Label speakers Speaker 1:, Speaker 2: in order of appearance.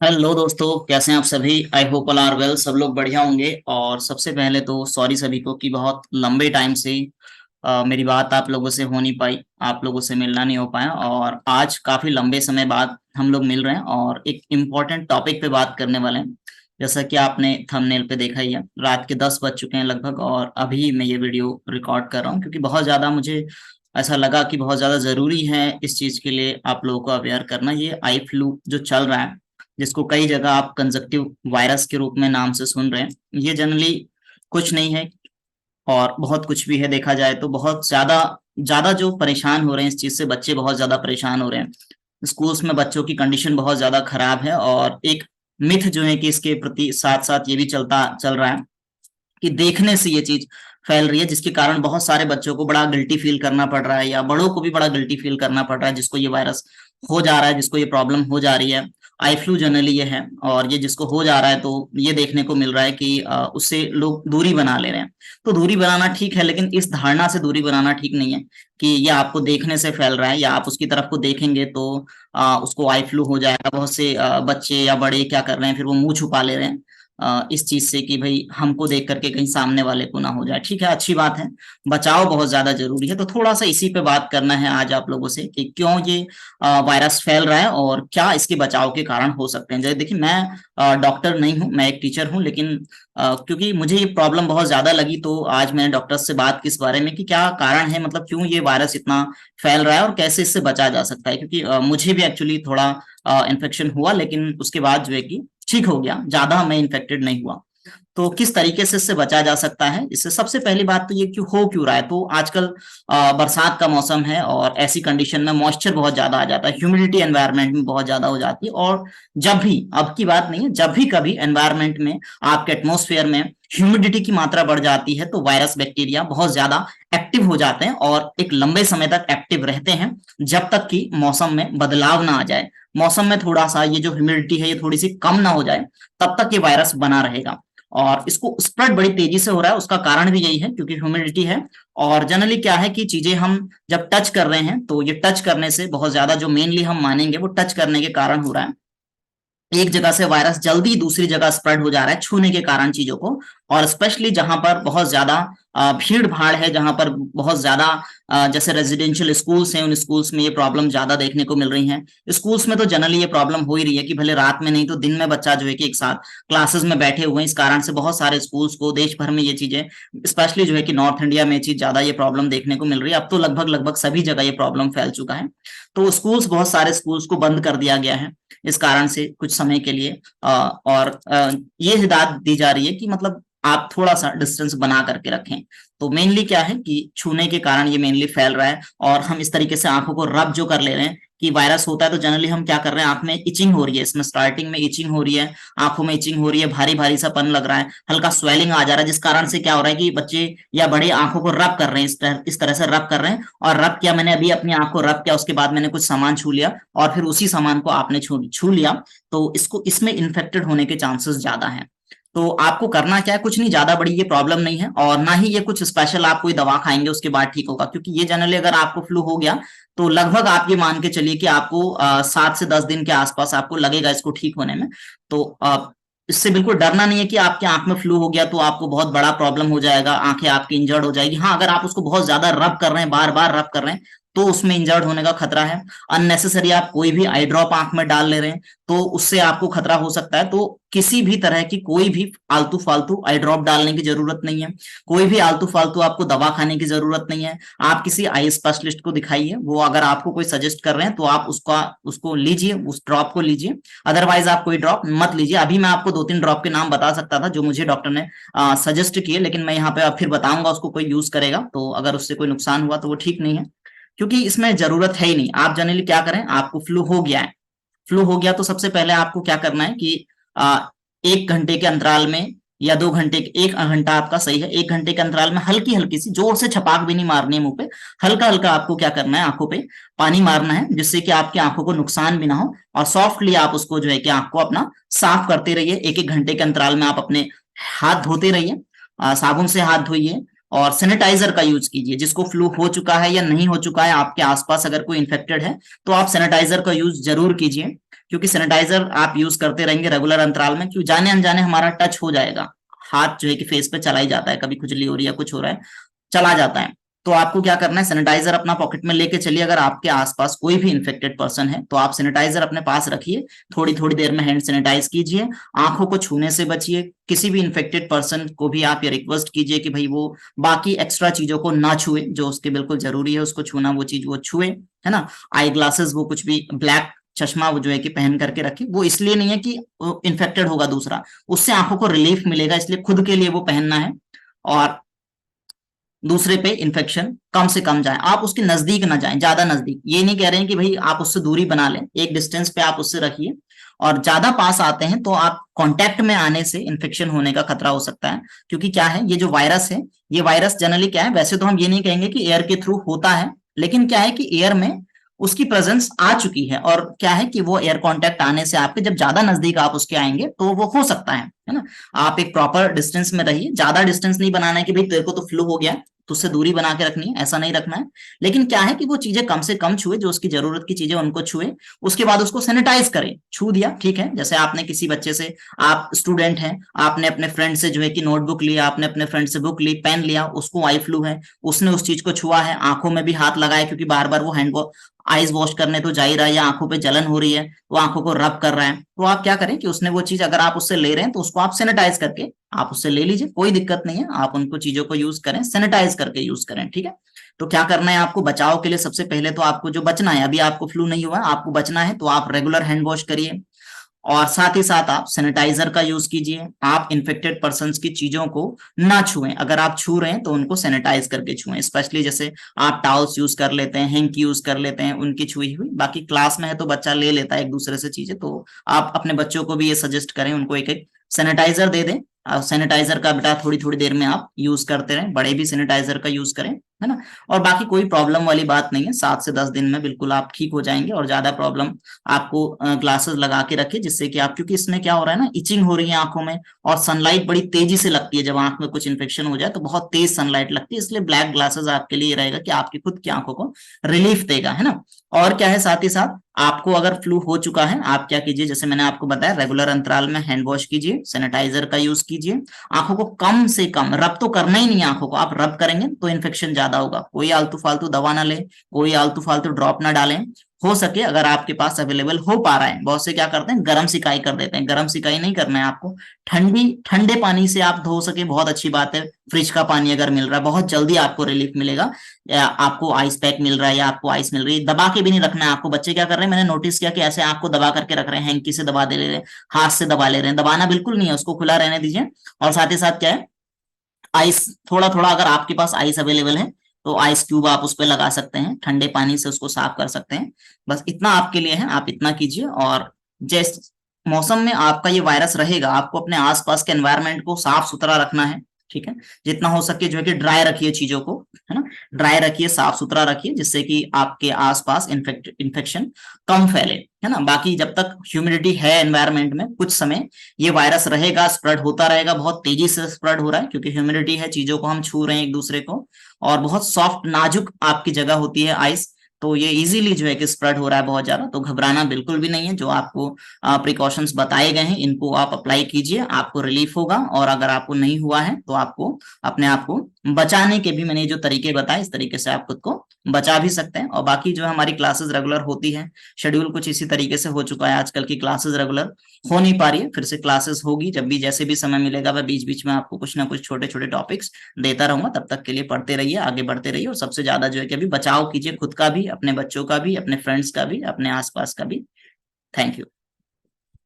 Speaker 1: Hello दोस्तों, कैसे हैं आप सभी। I hope all are well. सब लोग बढ़िया होंगे। और सबसे पहले तो सॉरी सभी को कि बहुत लंबे टाइम से मेरी बात आप लोगों से हो नहीं पाई, आप लोगों से मिलना नहीं हो पाया। और आज काफी लंबे समय बाद हम लोग मिल रहे हैं और एक इम्पोर्टेंट टॉपिक पे बात करने वाले हैं। जैसा कि आपने थंबनेल पे देखा ही है, रात के 10 बज चुके हैं लगभग, और अभी मैं ये वीडियो रिकॉर्ड कर रहा हूँ क्योंकि बहुत ज्यादा मुझे ऐसा लगा कि बहुत ज्यादा जरूरी है इस चीज के लिए आप लोगों को अवेयर करना। ये आई फ्लू जो चल रहा है, जिसको कई जगह आप कंजक्टिव वायरस के रूप में नाम से सुन रहे हैं, ये जनरली कुछ नहीं है और बहुत कुछ भी है। देखा जाए तो बहुत ज्यादा ज्यादा जो परेशान हो रहे हैं इस चीज से, बच्चे बहुत ज्यादा परेशान हो रहे हैं। स्कूल्स में बच्चों की कंडीशन बहुत ज्यादा खराब है। और एक मिथ जो है कि इसके प्रति साथ साथ ये भी चल रहा है कि देखने से ये चीज फैल रही है, जिसके कारण बहुत सारे बच्चों को बड़ा गिल्टी फील करना पड़ रहा है, या बड़ों को भी बड़ा गिल्टी फील करना पड़ रहा है जिसको ये वायरस हो जा रहा है, जिसको ये प्रॉब्लम हो जा रही है। आई फ्लू जनरली ये है, और ये जिसको हो जा रहा है तो ये देखने को मिल रहा है कि उससे लोग दूरी बना ले रहे हैं। तो दूरी बनाना ठीक है, लेकिन इस धारणा से दूरी बनाना ठीक नहीं है कि ये आपको देखने से फैल रहा है, या आप उसकी तरफ को देखेंगे तो उसको आई फ्लू हो जाएगा। बहुत से बच्चे या बड़े क्या कर रहे हैं, फिर वो मुंह छुपा ले रहे हैं इस चीज से कि भाई हमको देख करके कहीं सामने वाले को ना हो जाए। ठीक है, अच्छी बात है, बचाव बहुत ज्यादा जरूरी है। तो थोड़ा सा इसी पे बात करना है आज आप लोगों से कि क्यों ये वायरस फैल रहा है और क्या इसके बचाव के कारण हो सकते हैं। जैसे देखिए, मैं डॉक्टर नहीं हूँ, मैं एक टीचर हूँ, लेकिन क्योंकि मुझे ये प्रॉब्लम बहुत ज्यादा लगी तो आज मैंने डॉक्टर से बात की इस बारे में कि क्या कारण है, मतलब क्यों ये वायरस इतना फैल रहा है और कैसे इससे बचा जा सकता है। क्योंकि मुझे भी एक्चुअली थोड़ा इन्फेक्शन हुआ, लेकिन उसके बाद जो है कि ठीक हो गया, ज्यादा मैं इन्फेक्टेड नहीं हुआ। तो किस तरीके से इससे बचा जा सकता है, इससे सबसे पहली बात तो ये क्यों हो क्यों रहा है। तो आजकल बरसात का मौसम है और ऐसी कंडीशन में मॉइस्चर बहुत ज्यादा आ जाता है, ह्यूमिडिटी एनवायरनमेंट में बहुत ज्यादा हो जाती है। और जब भी, अब की बात नहीं है, जब भी कभी एनवायरनमेंट में, आपके एटमोस्फेयर में ह्यूमिडिटी की मात्रा बढ़ जाती है तो वायरस बैक्टीरिया बहुत ज्यादा एक्टिव हो जाते हैं और एक लंबे समय तक एक्टिव रहते हैं, जब तक कि मौसम में बदलाव ना आ जाए। मौसम में थोड़ा सा ये जो ह्यूमिडिटी है ये थोड़ी सी कम ना हो जाए, तब तक ये वायरस बना रहेगा। और इसको स्प्रेड बड़ी तेजी से हो रहा है, उसका कारण भी यही है क्योंकि ह्यूमिडिटी है। और जनरली क्या है कि चीजें हम जब टच कर रहे हैं तो ये टच करने से बहुत ज्यादा, जो मेनली हम मानेंगे वो टच करने के कारण हो रहा है। एक जगह से वायरस जल्दी दूसरी जगह स्प्रेड हो जा रहा है छूने के कारण चीजों को। और स्पेशली जहां पर बहुत ज्यादा भीड़ भाड़ है, जहां पर बहुत ज्यादा जैसे रेजिडेंशियल स्कूल्स हैं, उन स्कूल्स में ये प्रॉब्लम ज्यादा देखने को मिल रही है। स्कूल्स में तो जनरली ये प्रॉब्लम हो ही रही है कि भले रात में नहीं तो दिन में बच्चा जो है कि एक साथ क्लासेस में बैठे हुए हैं। इस कारण से बहुत सारे स्कूल्स को देश भर में ये चीजें, स्पेशली जो है कि नॉर्थ इंडिया में ये चीज ज्यादा ये प्रॉब्लम देखने को मिल रही है। अब तो लगभग लगभग सभी जगह ये प्रॉब्लम फैल चुका है। तो स्कूल्स, बहुत सारे स्कूल्स को बंद कर दिया गया है इस कारण से कुछ समय के लिए। और ये हिदायत दी जा रही है कि मतलब आप थोड़ा सा डिस्टेंस बना करके रखें। तो मेनली क्या है कि छूने के कारण ये मेनली फैल रहा है। और हम इस तरीके से आंखों को रब जो कर ले रहे हैं कि वायरस होता है तो जनरली हम क्या कर रहे हैं, आंख में इचिंग हो रही है, इसमें स्टार्टिंग में इचिंग हो रही है, आंखों में इचिंग हो रही है, भारी भारी सा पन लग रहा है, हल्का स्वेलिंग आ जा रहा है, जिस कारण से क्या हो रहा है कि बच्चे या बड़े आंखों को रब कर रहे हैं, इस तरह से रब कर रहे हैं। और रब किया, मैंने अभी अपनी आंख को रब किया, उसके बाद मैंने कुछ सामान छू लिया और फिर उसी सामान को आपने छू छू लिया, तो इसको, इसमें इन्फेक्टेड होने के चांसेस ज्यादा हैं। तो आपको करना क्या है, कुछ नहीं, ज्यादा बड़ी ये प्रॉब्लम नहीं है और ना ही ये कुछ स्पेशल आप कोई दवा खाएंगे उसके बाद ठीक होगा। क्योंकि ये जनरली अगर आपको फ्लू हो गया तो लगभग आप ये मान के चलिए कि आपको 7 से 10 दिन के आसपास आपको लगेगा इसको ठीक होने में। तो इससे बिल्कुल डरना नहीं है कि आपके आंख में फ्लू हो गया तो आपको बहुत बड़ा प्रॉब्लम हो जाएगा, आंखें आपकी इंजर्ड हो जाएगी। हाँ, अगर आप उसको बहुत ज्यादा रब कर रहे हैं, बार बार रब कर रहे हैं, तो उसमें इंजर्ड होने का खतरा है। अननेसेसरी आप कोई भी आई ड्रॉप आंख में डाल ले रहे हैं तो उससे आपको खतरा हो सकता है। तो किसी भी तरह की कोई भी आलतू फालतू आई ड्रॉप डालने की जरूरत नहीं है, कोई भी आलतू फालतू आपको दवा खाने की जरूरत नहीं है। आप किसी आई स्पेशलिस्ट को दिखाइए, वो अगर आपको कोई सजेस्ट कर रहे हैं तो आप उसका उसको लीजिए, उस ड्रॉप को लीजिए। अदरवाइज आप कोई ड्रॉप मत लीजिए। अभी मैं आपको 2-3 ड्रॉप के नाम बता सकता था जो मुझे डॉक्टर ने सजेस्ट किए, लेकिन मैं यहाँ पे अब फिर बताऊंगा, उसको कोई यूज करेगा तो अगर उससे कोई नुकसान हुआ तो वो ठीक नहीं है, क्योंकि इसमें जरूरत है ही नहीं। आप जनरली क्या करें, आपको फ्लू हो गया है, फ्लू हो गया तो सबसे पहले आपको क्या करना है कि 1 घंटे के अंतराल में या 2 घंटे, 1 घंटा आपका सही है, 1 घंटे के अंतराल में हल्की हल्की सी, जोर से छपाक भी नहीं मारनी है मुंह पे, हल्का हल्का आपको क्या करना है, आंखों पे पानी मारना है, जिससे कि आपकी आंखों को नुकसान भी ना हो। और सॉफ्टली आप उसको जो है कि आंख को अपना साफ करते रहिए। 1-1 घंटे के अंतराल में आप अपने हाथ धोते रहिए, साबुन से हाथ धोइए और सैनिटाइजर का यूज कीजिए। जिसको फ्लू हो चुका है या नहीं हो चुका है, आपके आसपास अगर कोई इन्फेक्टेड है तो आप सैनिटाइजर का यूज जरूर कीजिए, क्योंकि सैनिटाइजर आप यूज करते रहेंगे रेगुलर अंतराल में, क्यों जाने अनजाने हमारा टच हो जाएगा, हाथ जो है कि फेस पे चला ही जाता है, कभी खुजली हो रही है कुछ हो रहा है चला जाता है। तो आपको क्या करना है, सैनिटाइजर अपना पॉकेट में लेके चलिए। अगर आपके आसपास कोई भी इन्फेक्टेड पर्सन है तो आप सैनिटाइजर अपने पास रखिए, थोड़ी थोड़ी देर में हैंड सैनिटाइज कीजिए, आंखों को छूने से बचिए, किसी भी इन्फेक्टेड पर्सन को भी आप ये रिक्वेस्ट कीजिए कि भाई वो बाकी एक्स्ट्रा चीजों को ना छुए, जो उसके बिल्कुल जरूरी है उसको छूना, वो चीज वो छुए, है ना। आई ग्लासेस, वो कुछ भी ब्लैक चश्मा वो जो है कि पहन करके रखे, वो इसलिए नहीं है कि इन्फेक्टेड होगा दूसरा, उससे आंखों को रिलीफ मिलेगा, इसलिए खुद के लिए वो पहनना है, और दूसरे पे इन्फेक्शन कम से कम जाए, आप उसके नजदीक ना जाएं, ज्यादा नजदीक, ये नहीं कह रहे हैं कि भाई आप उससे दूरी बना लें, एक डिस्टेंस पे आप उससे रखिए, और ज्यादा पास आते हैं तो आप कांटेक्ट में आने से इन्फेक्शन होने का खतरा हो सकता है। क्योंकि क्या है, ये जो वायरस है, ये वायरस जनरली क्या है, वैसे तो हम ये नहीं कहेंगे कि एयर के थ्रू होता है, लेकिन क्या है कि एयर में उसकी प्रेजेंस आ चुकी है, और क्या है कि वो एयर कांटेक्ट आने से आपके जब ज्यादा नजदीक आप उसके आएंगे तो वो हो सकता है ना। आप एक प्रॉपर डिस्टेंस में रहिए, ज्यादा डिस्टेंस नहीं बनाना है कि भाई तेरे को तो फ्लू हो गया तो उससे दूरी बना के रखनी है, ऐसा नहीं रखना है, लेकिन क्या है कि वो चीजें कम से कम छुए, जो उसकी जरूरत की चीजें उनको छुए, उसके बाद उसको सैनिटाइज करें। छू दिया ठीक है, जैसे आपने किसी बच्चे से, आप स्टूडेंट हैं, आपने अपने फ्रेंड से जो है कि नोटबुक लिया, आपने अपने फ्रेंड से बुक ली, पेन लिया, उसको आई फ्लू है, उसने उस चीज को छुआ है, आंखों में भी हाथ लगाया, क्योंकि बार बार वो हैंड आईज वॉश करने तो जा ही रहा है, या आंखों पे जलन हो रही है वो आंखों को रब कर रहा है, तो आप क्या करें कि उसने वो चीज अगर आप उससे ले रहे हैं तो उसको आप सैनिटाइज करके आप उससे ले लीजिए, कोई दिक्कत नहीं है, आप उनको चीजों को यूज करें, सैनिटाइज करके यूज करें, ठीक है। तो क्या करना है आपको बचाव के लिए, सबसे पहले तो आपको जो बचना है, अभी आपको फ्लू नहीं हुआ, आपको बचना है तो आप रेगुलर हैंड वॉश करिए, और साथ ही साथ आप सैनिटाइजर का यूज कीजिए, आप इन्फेक्टेड पर्संस की चीजों को ना छुएं, अगर आप छू रहे हैं तो उनको सैनिटाइज करके छुएं, स्पेशली जैसे आप टावल्स यूज कर लेते हैं, हैंकी यूज कर लेते हैं उनकी छुई हुई, बाकी क्लास में है तो बच्चा ले लेता है एक दूसरे से चीजें, तो आप अपने बच्चों को भी ये सजेस्ट करें, उनको एक एक सैनिटाइजर दे दें, सैनिटाइजर का बेटा थोड़ी थोड़ी देर में आप यूज करते रहें, बड़े भी सैनिटाइजर का यूज करें, है ना। और बाकी कोई प्रॉब्लम वाली बात नहीं है, 7 से 10 दिन में बिल्कुल आप ठीक हो जाएंगे, और ज्यादा प्रॉब्लम आपको ग्लासेस लगा के रखे, जिससे कि आप, क्योंकि इसमें क्या हो रहा है ना, इचिंग हो रही है आंखों में, और सनलाइट बड़ी तेजी से लगती है, जब आंख में कुछ इन्फेक्शन हो जाए तो बहुत तेज सनलाइट लगती है, इसलिए ब्लैक ग्लासेस आपके लिए रहेगा कि आपकी खुद की आंखों को रिलीफ देगा, है ना। और क्या है, साथ ही साथ आपको अगर फ्लू हो चुका है, आप क्या कीजिए, जैसे मैंने आपको बताया, रेगुलर अंतराल में हैंड वॉश कीजिए, सैनिटाइजर का यूज कीजिए, आंखों को कम से कम, रब तो करना ही नहीं है आंखों को, आप रब करेंगे तो इन्फेक्शन ज्यादा होगा, कोई आलतू फालतू दवा ना लें, कोई आलतू फालतू ड्रॉप ना डालें, हो सके अगर आपके पास अवेलेबल हो पा रहा है, बहुत से क्या करते हैं गर्म सिकाई कर देते हैं, गर्म सिकाई नहीं करना है आपको, ठंडी ठंडे पानी से आप धो सके बहुत अच्छी बात है, फ्रिज का पानी अगर मिल रहा है बहुत जल्दी आपको रिलीफ मिलेगा, या आपको आइस पैक मिल रहा है या आपको आइस मिल रही है, दबा के भी नहीं रखना है आपको। बच्चे क्या कर रहे हैं, मैंने नोटिस किया कि ऐसे आपको दबा करके रख रहे हैं, हैंकी से दबा दे रहे हैं, हाथ से दबा ले रहे हैं, दबाना बिल्कुल नहीं है, उसको खुला रहने दीजिए। और साथ ही साथ क्या है, आइस थोड़ा थोड़ा, अगर आपके पास आइस अवेलेबल है तो आइस क्यूब आप उस पर लगा सकते हैं, ठंडे पानी से उसको साफ कर सकते हैं, बस इतना आपके लिए है, आप इतना कीजिए। और जिस मौसम में आपका ये वायरस रहेगा, आपको अपने आसपास के एनवायरनमेंट को साफ सुथरा रखना है, ठीक है, जितना हो सके जो है कि ड्राई रखिए चीजों को, है ना, ड्राई रखिए, साफ सुथरा रखिए, जिससे कि आपके आसपास इन्फेक्शन कम फैले, है ना। बाकी जब तक ह्यूमिडिटी है एनवायरनमेंट में, कुछ समय ये वायरस रहेगा, स्प्रेड होता रहेगा, बहुत तेजी से स्प्रेड हो रहा है, क्योंकि ह्यूमिडिटी है, चीजों को हम छू रहे हैं एक दूसरे को, और बहुत सॉफ्ट नाजुक आपकी जगह होती है आइस, तो ये इजीली जो है कि स्प्रेड हो रहा है बहुत ज्यादा, तो घबराना बिल्कुल भी नहीं है, जो आपको प्रिकॉशंस बताए गए हैं इनको आप अप्लाई कीजिए, आपको रिलीफ होगा, और अगर आपको नहीं हुआ है तो आपको अपने आप को बचाने के भी मैंने जो तरीके बताए, इस तरीके से आप खुद को बचा भी सकते हैं। और बाकी जो हमारी क्लासेस रेगुलर होती है, शेड्यूल कुछ इसी तरीके से हो चुका है, आजकल की क्लासेस रेगुलर हो नहीं पा रही है, फिर से क्लासेस होगी, जब भी जैसे भी समय मिलेगा मैं बीच बीच में आपको कुछ ना कुछ छोटे छोटे टॉपिक्स देता रहूंगा, तब तक के लिए पढ़ते रहिए, आगे बढ़ते रहिए, और सबसे ज्यादा जो है कि अभी बचाव कीजिए, खुद का भी, अपने बच्चों का भी, अपने फ्रेंड्स का भी, अपने आसपास का भी। Thank you.